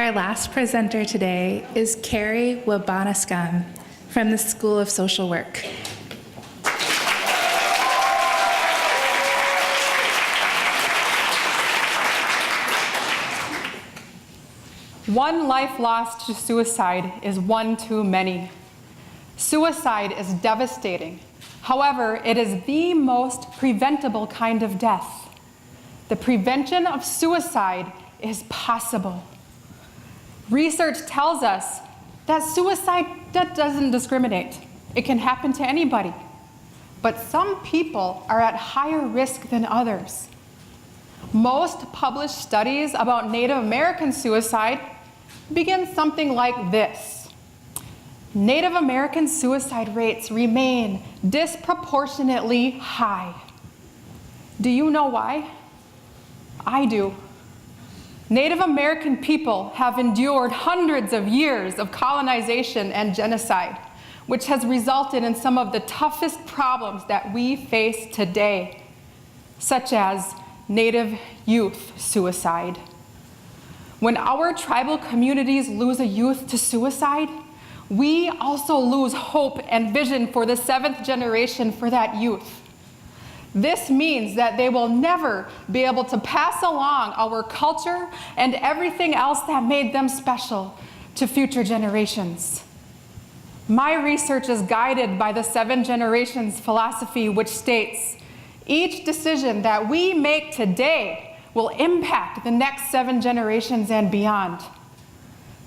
Our last presenter today is Cary Waubanascum from the School of Social Work. One life lost to suicide is one too many. Suicide is devastating. However, it is the most preventable kind of death. The prevention of suicide is possible. Research tells us that suicide doesn't discriminate. It can happen to anybody. But some people are at higher risk than others. Most published studies about Native American suicide begin something like this. Native American suicide rates remain disproportionately high. Do you know why? I do. Native American people have endured hundreds of years of colonization and genocide, which has resulted in some of the toughest problems that we face today, such as Native youth suicide. When our tribal communities lose a youth to suicide, we also lose hope and vision for the seventh generation for that youth. This means that they will never be able to pass along our culture and everything else that made them special to future generations. My research is guided by the 7 generations philosophy, which states, each decision that we make today will impact the next 7 generations and beyond.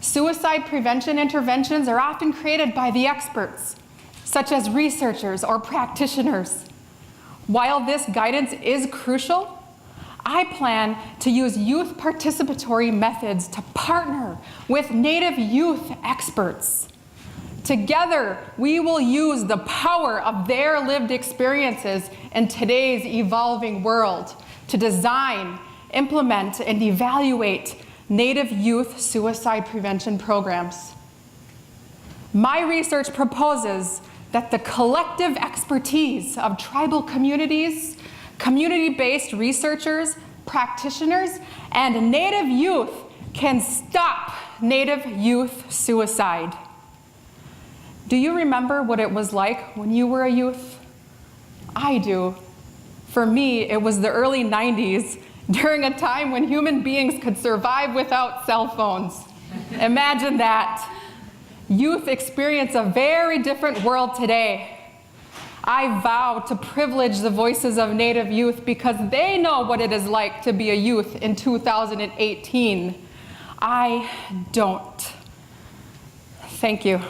Suicide prevention interventions are often created by the experts, such as researchers or practitioners. While this guidance is crucial, I plan to use youth participatory methods to partner with Native youth experts. Together, we will use the power of their lived experiences in today's evolving world to design, implement, and evaluate Native youth suicide prevention programs. My research proposes that the collective expertise of tribal communities, community-based researchers, practitioners, and Native youth can stop Native youth suicide. Do you remember what it was like when you were a youth? I do. For me, it was the early 90s, during a time when human beings could survive without cell phones. Imagine that. Youth experience a very different world today. I vow to privilege the voices of Native youth because they know what it is like to be a youth in 2018. I don't. Thank you.